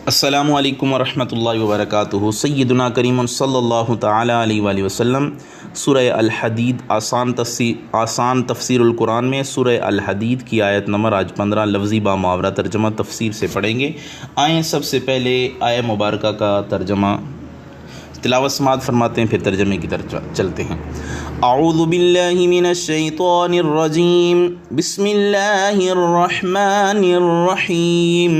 السلام علیکم ورحمۃ اللہ وبرکاتہ۔ سیدنا کریم صلی اللہ تعالی علیہ وآلہ وسلم سورہ الحدید آسان تفسیر القرآن میں سورہ الحدید کی آیت نمبر آج 15 لفظی با محاورہ ترجمہ تفسیر سے پڑھیں گے۔ آئیں سب سے پہلے آیہ مبارکہ کا ترجمہ تلاوت سماعت فرماتے ہیں، پھر ترجمے کی طرف چلتے ہیں۔ اعوذ باللہ من الشیطان الرجیم، بسم اللہ الرحمن الرحیم۔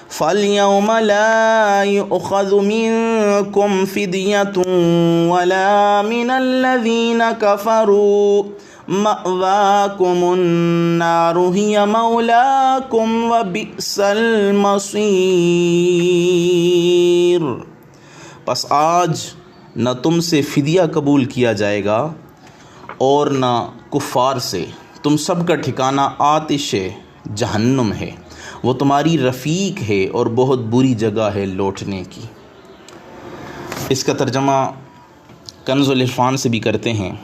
فَالْيَوْمَ لَا يُؤْخَذُ مِنكُمْ فِدْيَةٌ وَلَا مِنَ الَّذِينَ كَفَرُوا مَأْوَاكُمُ النَّارُ هِيَ مَوْلَاكُمْ وَبِئْسَ الْمَصِيرُ۔ پس آج نہ تم سے فدیہ قبول کیا جائے گا اور نہ کفار سے، تم سب کا ٹھکانہ آتش جہنم ہے، وہ تمہاری رفیق ہے اور بہت بری جگہ ہے لوٹنے کی۔ اس کا ترجمہ کنز العرفان سے بھی کرتے ہیں۔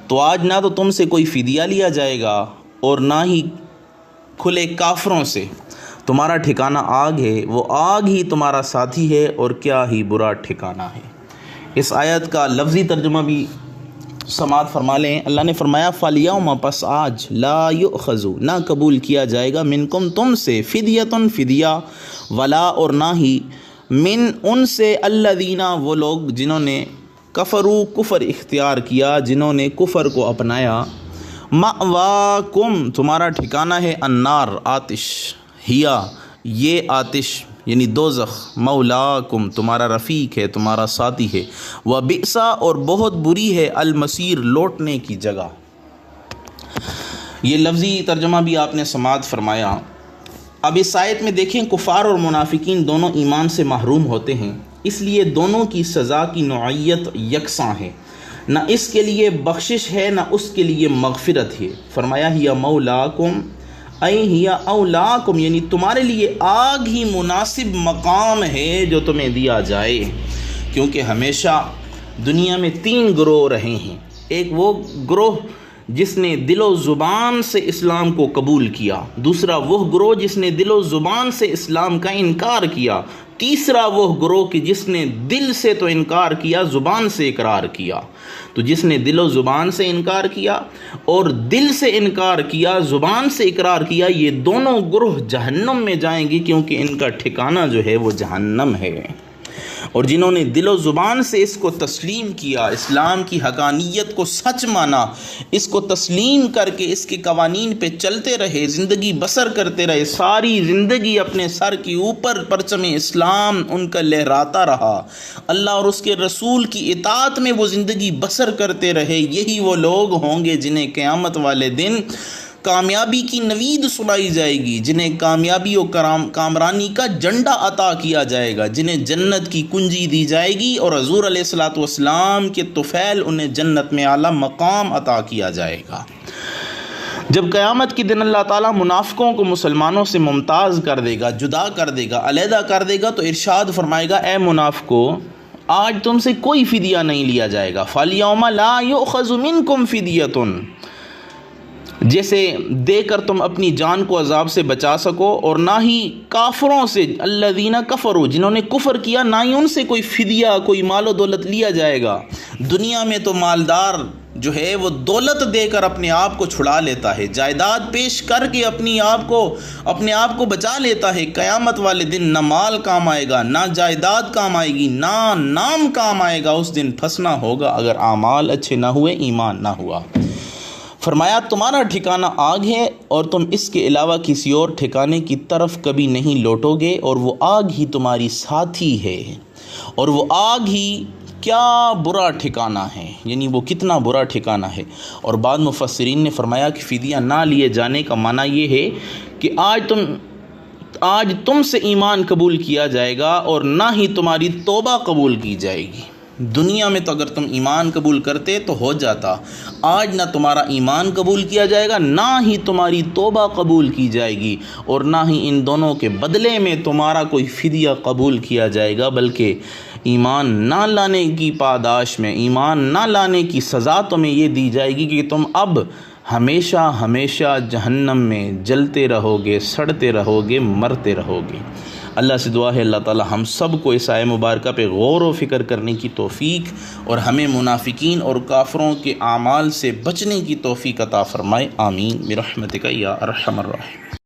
تو آج نہ تو تم سے کوئی فدیہ لیا جائے گا اور نہ ہی کھلے کافروں سے، تمہارا ٹھکانہ آگ ہے، وہ آگ ہی تمہارا ساتھی ہے اور کیا ہی برا ٹھکانہ ہے۔ اس آیت کا لفظی ترجمہ بھی سماعت فرما لیں۔ اللہ نے فرمایا فَالْيَوْمَ، پس آج، لا یؤخذ، نہ قبول کیا جائے گا، منکم، تم سے، فدیۃ، فدیہ، ولا، اور نہ ہی، من، ان سے، الذین، وہ لوگ جنہوں نے، کفروا، کفر اختیار کیا، جنہوں نے کفر کو اپنایا، مأواکم، تمہارا ٹھکانہ ہے، النار، آتش، ہیا، یہ آتش یعنی دوزخ، مولاکم، تمہارا رفیق ہے، تمہارا ساتھی ہے، وبئس، اور بہت بری ہے، المصیر، لوٹنے کی جگہ۔ یہ لفظی ترجمہ بھی آپ نے سماعت فرمایا۔ اب اس آیت میں دیکھیں، کفار اور منافقین دونوں ایمان سے محروم ہوتے ہیں، اس لیے دونوں کی سزا کی نوعیت یکساں ہے، نہ اس کے لیے بخشش ہے نہ اس کے لیے مغفرت ہے۔ فرمایا ہی مولاکم ہی اولاکم، یعنی تمہارے لیے آگ ہی مناسب مقام ہے جو تمہیں دیا جائے، کیونکہ ہمیشہ دنیا میں تین گروہ رہے ہیں۔ ایک وہ گروہ جس نے دل و زبان سے اسلام کو قبول کیا، دوسرا وہ گروہ جس نے دل و زبان سے اسلام کا انکار کیا، تیسرا وہ گروہ کہ جس نے دل سے تو انکار کیا، زبان سے اقرار کیا۔ تو جس نے دل و زبان سے انکار کیا اور دل سے انکار کیا، زبان سے اقرار کیا، یہ دونوں گروہ جہنم میں جائیں گے، کیونکہ ان کا ٹھکانہ جو ہے وہ جہنم ہے۔ اور جنہوں نے دل و زبان سے اس کو تسلیم کیا، اسلام کی حقانیت کو سچ مانا، اس کو تسلیم کر کے اس کے قوانین پہ چلتے رہے، زندگی بسر کرتے رہے، ساری زندگی اپنے سر کے اوپر پرچم اسلام ان کا لہراتا رہا، اللہ اور اس کے رسول کی اطاعت میں وہ زندگی بسر کرتے رہے، یہی وہ لوگ ہوں گے جنہیں قیامت والے دن کامیابی کی نوید سنائی جائے گی، جنہیں کامیابی و کامرانی کا جھنڈا عطا کیا جائے گا، جنہیں جنت کی کنجی دی جائے گی، اور حضور علیہ الصلوۃ والسلام کے طفیل انہیں جنت میں اعلیٰ مقام عطا کیا جائے گا۔ جب قیامت کے دن اللہ تعالیٰ منافقوں کو مسلمانوں سے ممتاز کر دے گا، جدا کر دے گا، علیحدہ کر دے گا، تو ارشاد فرمائے گا، اے منافقو، آج تم سے کوئی فدیہ نہیں لیا جائے گا۔ فَالْيَوْمَ لَا يُؤْخَذُ مِنكُمْ فِدْيَةٌ، جیسے دے کر تم اپنی جان کو عذاب سے بچا سکو، اور نہ ہی کافروں سے، الذین کفروا، جنہوں نے کفر کیا، نہ ہی ان سے کوئی فدیہ، کوئی مال و دولت لیا جائے گا۔ دنیا میں تو مالدار جو ہے وہ دولت دے کر اپنے آپ کو چھڑا لیتا ہے، جائیداد پیش کر کے اپنے آپ کو بچا لیتا ہے۔ قیامت والے دن نہ مال کام آئے گا، نہ جائیداد کام آئے گی، نہ نام کام آئے گا، اس دن پھنسنا ہوگا اگر اعمال اچھے نہ ہوئے، ایمان نہ ہوا۔ فرمایا تمہارا ٹھکانہ آگ ہے اور تم اس کے علاوہ کسی اور ٹھکانے کی طرف کبھی نہیں لوٹو گے، اور وہ آگ ہی تمہاری ساتھی ہے، اور وہ آگ ہی کیا برا ٹھکانہ ہے، یعنی وہ کتنا برا ٹھکانہ ہے۔ اور بعض مفسرین نے فرمایا کہ فدیہ نہ لیے جانے کا معنی یہ ہے کہ آج تم سے ایمان قبول کیا جائے گا اور نہ ہی تمہاری توبہ قبول کی جائے گی۔ دنیا میں تو اگر تم ایمان قبول کرتے تو ہو جاتا، آج نہ تمہارا ایمان قبول کیا جائے گا، نہ ہی تمہاری توبہ قبول کی جائے گی، اور نہ ہی ان دونوں کے بدلے میں تمہارا کوئی فدیہ قبول کیا جائے گا، بلکہ ایمان نہ لانے کی پاداش میں، ایمان نہ لانے کی سزا تمہیں یہ دی جائے گی کہ تم اب ہمیشہ ہمیشہ جہنم میں جلتے رہو گے، سڑتے رہو گے، مرتے رہو گے۔ اللہ سے دعا ہے اللہ تعالی ہم سب کو اس آیہ مبارکہ پہ غور و فکر کرنے کی توفیق اور ہمیں منافقین اور کافروں کے اعمال سے بچنے کی توفیق عطا فرمائے، آمین برحمتک یا ارحم الراحمین۔